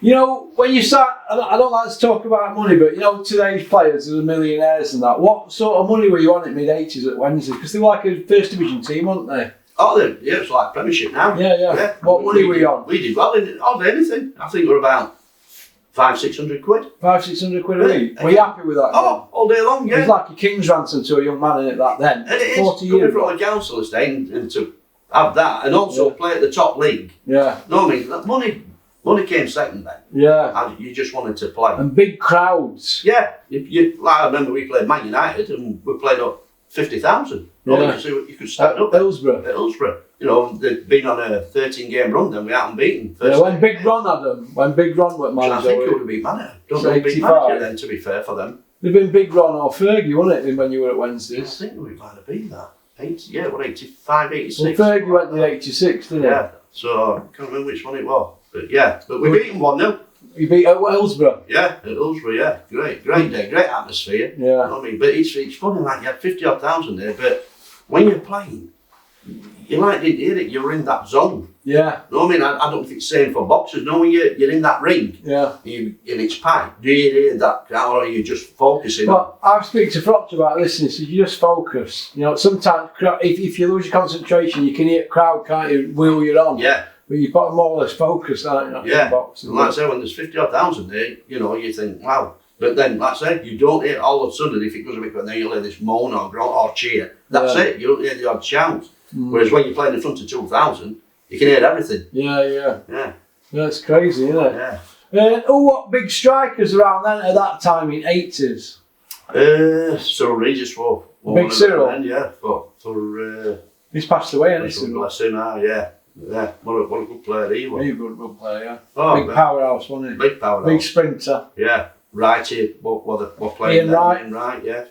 You know, when you start, I don't like to talk about money, but you know, today's players are the millionaires and that. What sort of money were you on at mid-80s at Wednesday? Because they were like a first division team, weren't they? Oh, yeah, it's like Premiership now. Yeah. What money were you on? We did well in anything. I think we're about 500-600 quid. 500-600 quid a week. Were you happy with that? Oh, all day long, yeah. It was like a king's ransom to a young man in it that then. And it is 40 coming years from a council estate and to have that and also play at the top league. Yeah. No, I mean, that money came second then. Yeah. You just wanted to play. And big crowds. Yeah. Like I remember we played Man United and we played up 50,000. Yeah. You could stand up Hillsborough. At Hillsborough. You know, they'd been on a 13-game run then, we hadn't beaten. When Big Ron had them, when Big Ron went manager. I think it would have been manager. Don't know big manager then, to be fair for them. It'd been Big Ron or Fergie, wasn't it, when you were at Wednesdays? I think we might have been that. 85, 86. Well, Fergie went in 86, didn't he? Yeah, so I can't remember which one it was. But yeah, we beat them 1-0. You beat at Hillsborough? Yeah, at Hillsborough, yeah. Great day, great atmosphere. Yeah. You know what I mean? But it's funny, like you had 50-odd thousand there, but when you're playing, you like didn't hear it, you're in that zone. Yeah. You know what I mean? I don't think it's the same for boxers. No, when you're in that ring, yeah, and it's packed, do you hear that crowd or are you just focusing? Well, I've spoken to Frotch about listening, so you just focus. You know, sometimes if you lose your concentration, you can hear the crowd, can't you, wheel you on. Yeah. But you've got more or less focused, aren't you? Yeah. And like I say, when there's 50-odd thousand there, you know, you think, wow. But then, like I say, you don't hear all of a sudden, if it goes a bit quick, then you'll hear this moan or grunt or cheer. That's it. You don't hear the odd shout. Whereas when you're playing in front of 2,000, you can hear everything. Yeah. Yeah. That's crazy, isn't it? Yeah. What big strikers around then at that time in 80s? Cyril Regis for Big Cyril? Then, yeah. For he's passed away, hasn't he? Bless him, yeah. Yeah. What a good player he was. He was a good player, yeah. Oh, big powerhouse, wasn't he? Big powerhouse. Big sprinter. Yeah. Righty, what playing Ian then? Wright. Ian Wright, yeah.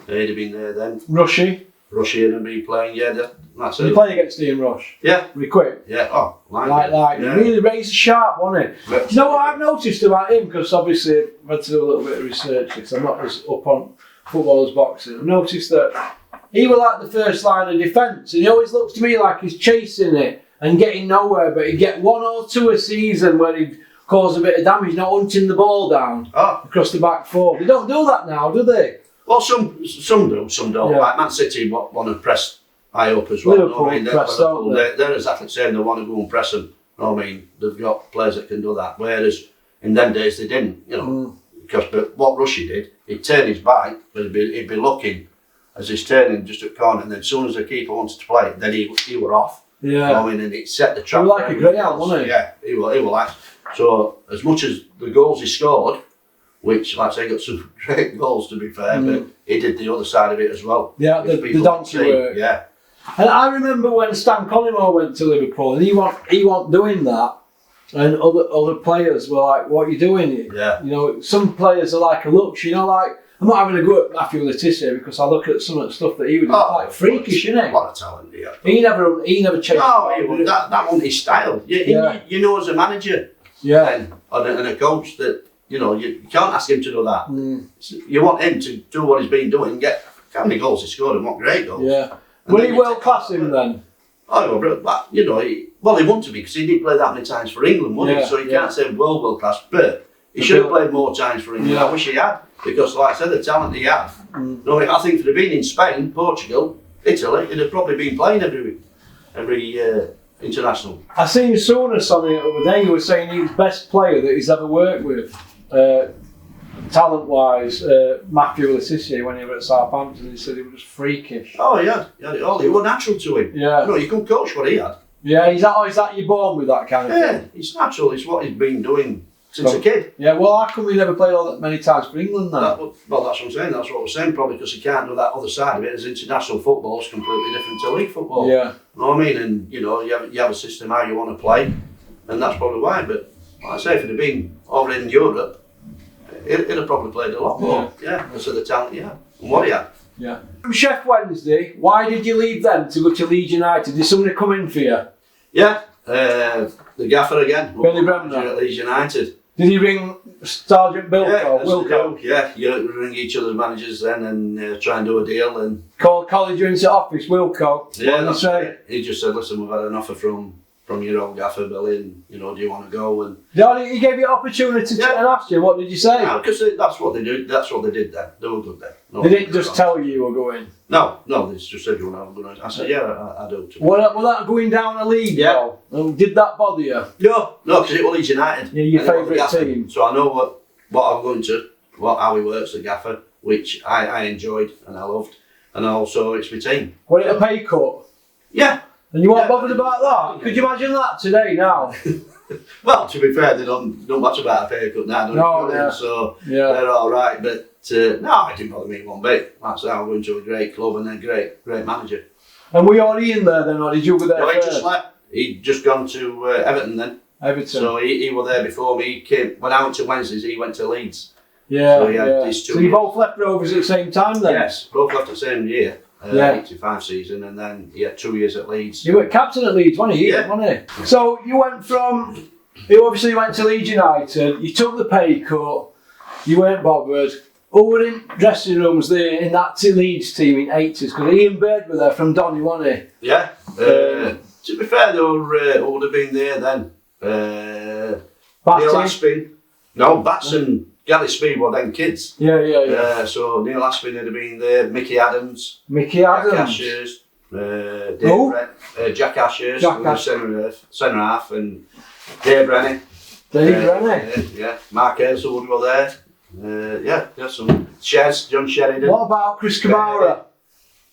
He'd have been there then. Rushy. Rushy had been playing, yeah. That's it. You played against Ian Rush? Yeah. Were you quick? Yeah, Like, yeah. Really razor sharp, wasn't he? You know what I've noticed about him, because obviously I've had to do a little bit of research because I'm not as up on football as boxing. I've noticed that he was like the first line of defence, and he always looks to me like he's chasing it and getting nowhere, but he'd get 1 or 2 a season where he'd cause a bit of damage, not hunting the ball down across the back four. They don't do that now, do they? Well, some do, some don't. Yeah. Like Man City want to press high up as well. Liverpool they're exactly the same. They want to go and press them. You know what I mean? They've got players that can do that. Whereas in them days they didn't. You know, but what Rushy did, he'd turn his back, but he'd be looking as he's turning just at the corner, and then as soon as the keeper wanted to play, then he were off. Yeah. You know what I mean? And it set the trap. He was like a greyhound, wasn't he? Yeah, he was like. So as much as the goals he scored, which, like I say, got some great goals to be fair, but he did the other side of it as well. Yeah, the donkey work. Yeah. And I remember when Stan Collymore went to Liverpool, and he wasn't doing that, and other players were like, "What are you doing?" Yeah. You know, some players are like a luxe. You know, like I'm not having a go at Matthew Letizia because I look at some of the stuff that he was like freakish, isn't he? What a talent he had. He never changed. No, that wasn't his style. You know, as a manager, and a coach that. You know, you can't ask him to do that. You want him to do what he's been doing, get how many goals he scored and what great goals. Yeah. Will he world class him then? Oh, but you know, he wouldn't to be because he didn't play that many times for England, would he? So you can't say world class, but he should have played more times for England. I wish he had, because like I said, the talent he had. No, I think if he'd have been in Spain, Portugal, Italy, he'd have probably been playing every international. I seen Souness on it the other day. He was saying he's the best player that he's ever worked with. Talent-wise, Matthew Letizia, when he was at Southampton, he said he was just freakish. Oh yeah, it was natural to him. Yeah. No, you couldn't coach what he had. Yeah, is that you're born with that kind of thing? Yeah, it's natural. It's what he's been doing since a kid. Yeah, well, how come he never played all that many times for England then? Well, that's what I'm saying. That's what I was saying. Probably because he can't do that other side of it. As international football is completely different to league football. Yeah. You know what I mean? And you know, you have a system how you want to play, and that's probably why. But like I say, if it had been over in Europe, he'd have probably played a lot more. Yeah, because of the talent he had and what he had. Yeah. From Sheffield Wednesday, why did you leave then to go to Leeds United? Did somebody come in for you? Yeah, the gaffer again. Billy Bremner. At Leeds United. Did he ring Sergeant Wilco? Yeah, you ring each other's managers then and try and do a deal and called you into office, Wilco. Yeah, that's right. He just said, listen, we've had an offer from from your old gaffer, Billy, and you know, do you want to go? And he gave you an opportunity to ask you. What did you say? no, because that's what they do. That's what they did then. They were good then. No, they didn't just tell you were going. No, they just said you were going. I said, yeah, I do. Was that going down a league? Yeah. Though? Did that bother you? No, because it was Leeds United. Yeah, your favourite team. So I know what I'm going to, how he works, the gaffer, which I enjoyed and I loved, and also it's my team. Was it a pay cut? Yeah. And you weren't bothered about that? Could you imagine that today now? Well, to be fair, they don't much about a pay cut now, so they're all right. But no, it didn't bother me one bit. That's how I'm going to a great club and a great manager. And were you already in there then, or did you go there? No, he just left. He'd just gone to Everton then. Everton. So he was there before me. When I went to Wednesdays, he went to Leeds. Yeah. So he had these 2 So you both left Rovers at the same time then? Yes, both left the same year. 85 season, and then he had 2 years at Leeds. You were captain at Leeds, weren't you? Wasn't you? So you went from, you obviously went to Leeds United, you took the pay cut, you weren't bothered. Who were in dressing rooms there in that Leeds team in 80s? Because Ian Bird were there from Donny, wasn't he? Yeah. To be fair, they would have been there then. Neil Aspin. No, Bats and Gally Speed were then kids. Yeah. So Neil Aspin would have been there, Mickey Adams. Jack Ashers, Jack Ashers, centre half, and Dave Rennie. Yeah. Mark Hazelwood were there. Some John Sheridan. What about Chris Kamara?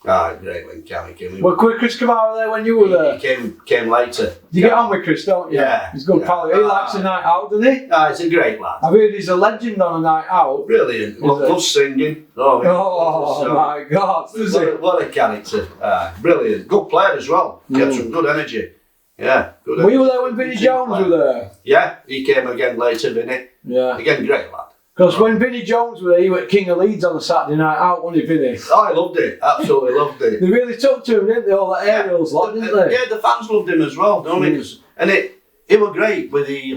Great when Cammy came. Well, Chris Kamara there when you were there? He came later. You get on with Chris, don't you? Yeah. He's a good pal. He likes a night out, doesn't he? He's a great lad. I've heard he's a legend on a night out. Brilliant. Loves singing. Oh my God. What a character. Brilliant. Good player as well. He had some good energy. Yeah. Good Were you there when Vinnie Jones were there? Yeah. He came again later, Vinnie. Yeah. Again, great lad. Because when Vinnie Jones was there, he was King of Leeds on a Saturday night out, wasn't he, Vinnie? I loved it. Absolutely loved it. They really took to him, didn't they? All the aerials, didn't they? Yeah, the fans loved him as well, don't they? And it was great with the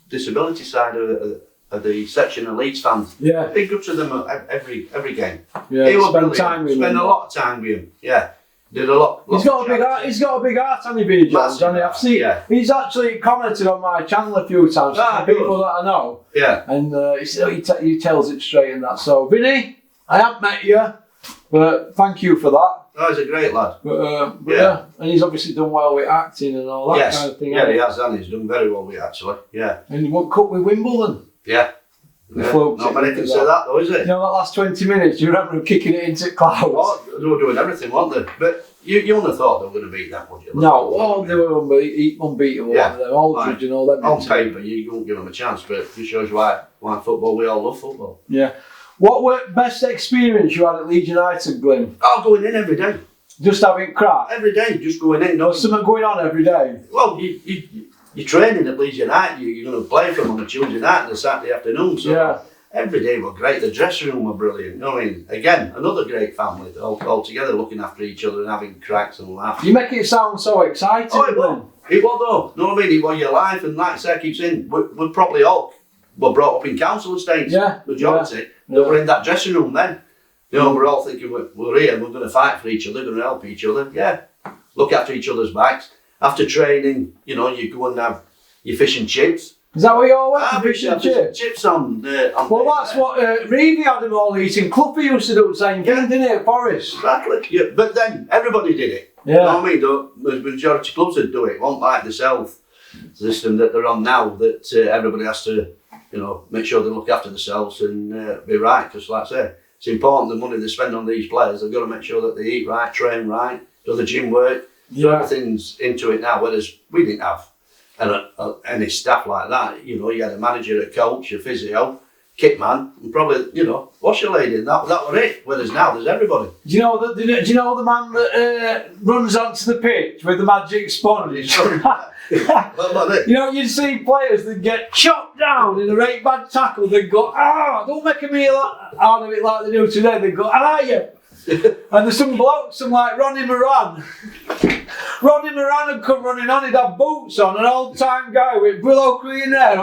disability side of the section of Leeds fans. Yeah. Big good to them every game. Yeah, he was spend time with him. Spend a lot of time with him. Yeah. Did a lot. He's got a big heart, hasn't he, Vinnie Jones? Hasn't he? I've seen. Yeah. He's actually commented on my channel a few times. People that I know. Yeah. And he tells it straight and that. So Vinnie, I haven't met you, but thank you for that. Oh, he's a great lad. But yeah, and he's obviously done well with acting and all that kind of thing. Yeah, he has, and he's done very well with it, actually. Yeah. And he won cup with Wimbledon. Yeah. Not many can say that though, is it? You know, that last 20 minutes, you remember him kicking it into clouds. Oh, they were doing everything, weren't they? But you wouldn't have thought they were going to beat that, would you? No, they were unbeatable. Yeah. Aldridge and all that. On paper, you won't give them a chance, but it shows you why football, we all love football. Yeah. What were best experience you had at Leeds United, Glyn? Oh, going in every day. Just having crap? Every day, just going in. There's something going on every day? Well, you're training at Leeds United, you're going to play for them on a Tuesday night and a Saturday afternoon, so every day were great. The dressing room were brilliant. You know what I mean? Again, another great family, all together looking after each other and having cracks and laughs. You make it sound so exciting. Oh, it was. It was though. You know what I mean? It was your life, and like I said, I keep saying, we're probably all brought up in council estates. Yeah. Majority. That were in that dressing room then. You know, we're all thinking we're here, we're going to fight for each other, going to help each other. Yeah. Look after each other's backs. After training, you know, you go and have your fish and chips. Is that what you all went? Fish and chips? Chips on well, that's what Reevy had them all eating. Cluffy used to do the same thing, didn't he, at Forest? Exactly. Yeah. But then everybody did it. Yeah. You know what I mean? The majority of clubs would do it. It won't like the self system that they're on now, that everybody has to, you know, make sure they look after themselves and be right. Because, like I say, it's important the money they spend on these players. They've got to make sure that they eat right, train right, do the gym work. So everything's into it now. Whereas we didn't have any staff like that. You know, you had a manager, a coach, a physio, kit man, and probably, you know, washer lady. And that was it. Whereas now there's everybody. Do you know the man that runs onto the pitch with the magic sponge? You know, you'd see players that get chopped down in a right bad tackle. They'd go, don't make a meal out of it like they do today. They'd go, you? And there's some blokes, some like Ronnie Moran. Ronnie Moran would come running on, he'd have boots on, an old time guy with willow green hair,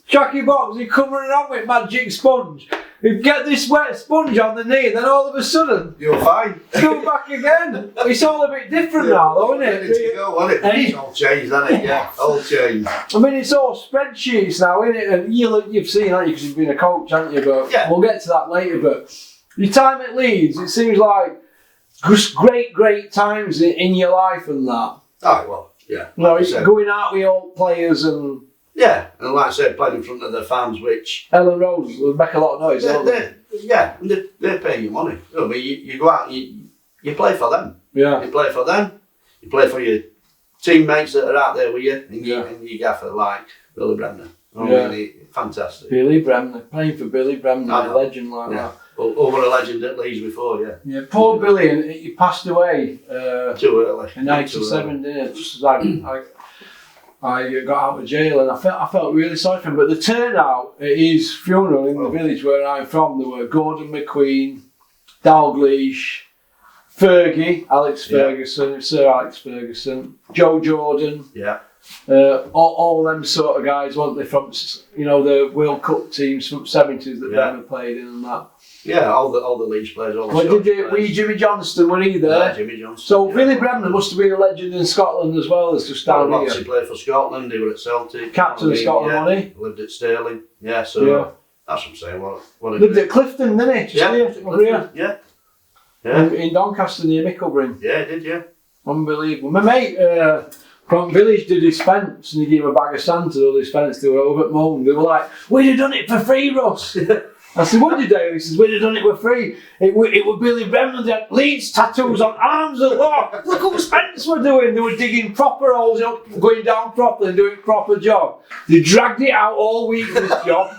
Chucky Box, he'd come running on with magic sponge. You get this wet sponge on the knee, and then all of a sudden, you're fine. Go back again. It's all a bit different now, though, isn't it? It's all changed, hasn't it? Yeah, all changed. I mean, it's all spreadsheets now, isn't it? And you've seen that because you've been a coach, haven't you? But we'll get to that later. But your time at Leeds, it seems like just great times in your life and that. Oh, well, yeah. No, it's going out with old players and... Yeah, and like I said, playing in front of the fans, which... Ellen Rose will make a lot of noise, don't they? Yeah, and they're paying you money. You know, I mean, you go out and you play for them. Yeah. You play for them. You play for your teammates that are out there with you, and you gaffer like Billy Bremner. Really fantastic. Billy Bremner, playing for Billy Bremner, a legend like that. Over a legend at Leeds before, yeah. Yeah, poor Billy, and he passed away too early. In '97, didn't it? Just as I got out of jail, and I felt really sorry for him. But the turnout at his funeral in the village where I'm from, there were Gordon McQueen, Dalglish, Fergie, Alex Ferguson, Sir Alex Ferguson, Joe Jordan. Yeah. All them sort of guys, weren't they, from the World Cup teams from '70s that Bremner played in and that. Yeah, all the Leeds players. Were you Jimmy Johnston? Were he there? Yeah, Jimmy Johnston. So Billy Bremner must have been a legend in Scotland as well as just down here. He played for Scotland. He was at Celtic. Captain of Scotland, wasn't he? Lived at Stirling. Yeah, so that's what I'm saying. What lived at Clifton, didn't he? Yeah. In Doncaster near Micklebrin. Yeah, he did. Yeah. Unbelievable. My mate from village did his fence, and he gave him a bag of sand to do his fence. They were over at Moan. They were like, "We'd have done it for free, Russ." I said, "What did you do?" He says, "We'd have done it for free. It were Billy Bremner. They had Leeds tattoos on arms and look what Spence were doing. They were digging proper holes, going down properly and doing a proper job. They dragged it out all week for this job."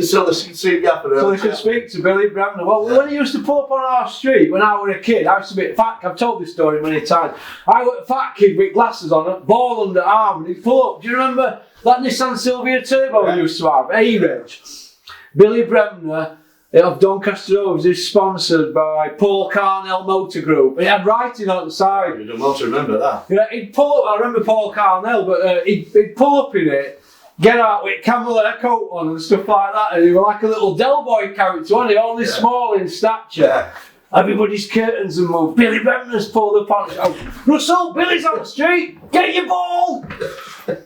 So they could see happening. So they could speak to Billy Bremner. Well, when he used to pull up on our street when I was a kid, I used to be a fat. I've told this story many times. I was a fat kid with glasses on, a ball under arm, and he'd pull up. Do you remember that Nissan Silvia Turbo we used to have? A-Reg. Billy Bremner of Doncaster Rovers is sponsored by Paul Carnell Motor Group. He had writing on the side. You don't remember that. Yeah, he'd pull up. I remember Paul Carnell, but he'd pull up in it, get out with camel hair coat on and stuff like that, and he was like a little Del Boy character, wasn't he? Only small in stature. Yeah. Everybody's curtains and moved. Billy Bremner's pulled up on it. Oh, Russell, Billy's on the street. Get your ball.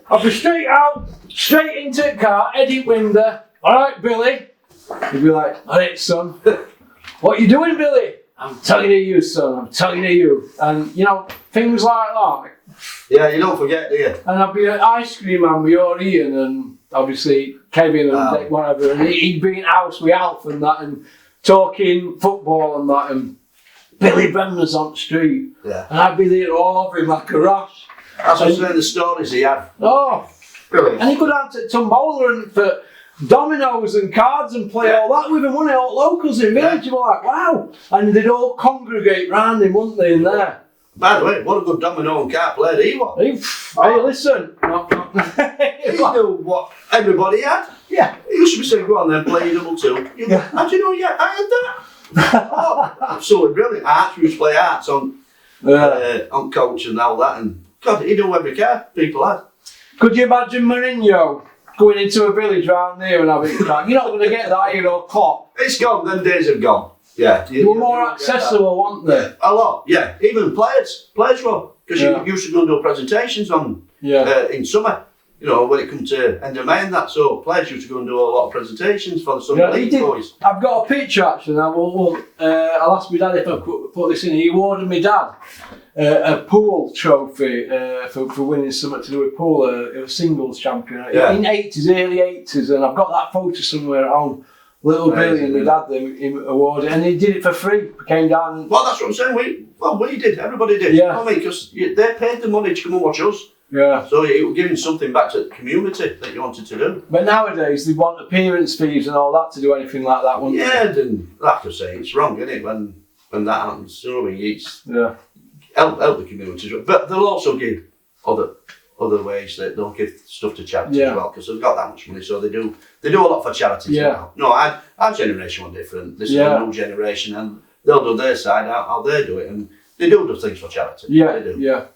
I'll be straight out, straight into the car, Eddie Winder. All right, Billy. He'd be like, "All right, son. What you doing, Billy?" "I'm talking to you, son. I'm talking to you." And, things like that. Yeah, you don't forget, do you? And I'd be an ice cream man with your Ian and obviously Kevin and whatever. And he'd be in house with Alf and that and talking football and that. And Billy Bremner's on the street. Yeah. And I'd be there all over him like a rash. That's what I'm saying, the stories he had. Oh. Brilliant. And he could out to Tombola and for dominoes and cards and play all that with him, wouldn't he? All locals in village, you were like, wow. And they'd all congregate round him, wouldn't they, in there? By the way, what a good domino and card player he was. Hey, listen. He knew what everybody had. Yeah. He used to be saying, "Go on then, play your double two." How do you know I had that? Oh, absolutely brilliant. Arts, we used to play arts on coach and all that. And God, he knew every card people had. Could you imagine Mourinho going into a village round there and having crack? You're not going to get that here or Klopp. It's gone, them days have gone. Yeah. They were more accessible, weren't they? A lot, yeah. Even players were. Because you used to go and do presentations on in summer, when it comes to end of May and that. So players used to go and do a lot of presentations for the Sunday League boys. I've got a picture actually. I'll ask my dad if I put this in. He awarded my dad a pool trophy for winning something to do with pool. It was singles champion in '80s, early '80s, and I've got that photo somewhere at home. Little Billy and my dad him awarded, and he did it for free. He came down. And, well, that's what I'm saying. We did. Everybody did. Yeah. Because they paid the money to come and watch us. Yeah. So it was giving something back to the community that you wanted to do. But nowadays they want appearance fees and all that to do anything like that, wouldn't they? Yeah, and like I say, it's wrong, isn't it? When that happens, it's help the community. But they'll also give other ways that they'll give stuff to charity as well, because they've got that much money, so they do a lot for charities now. No, our generation was different. This is a new generation, and they'll do their side how they do it, and they do things for charity. Yeah, they do. Yeah.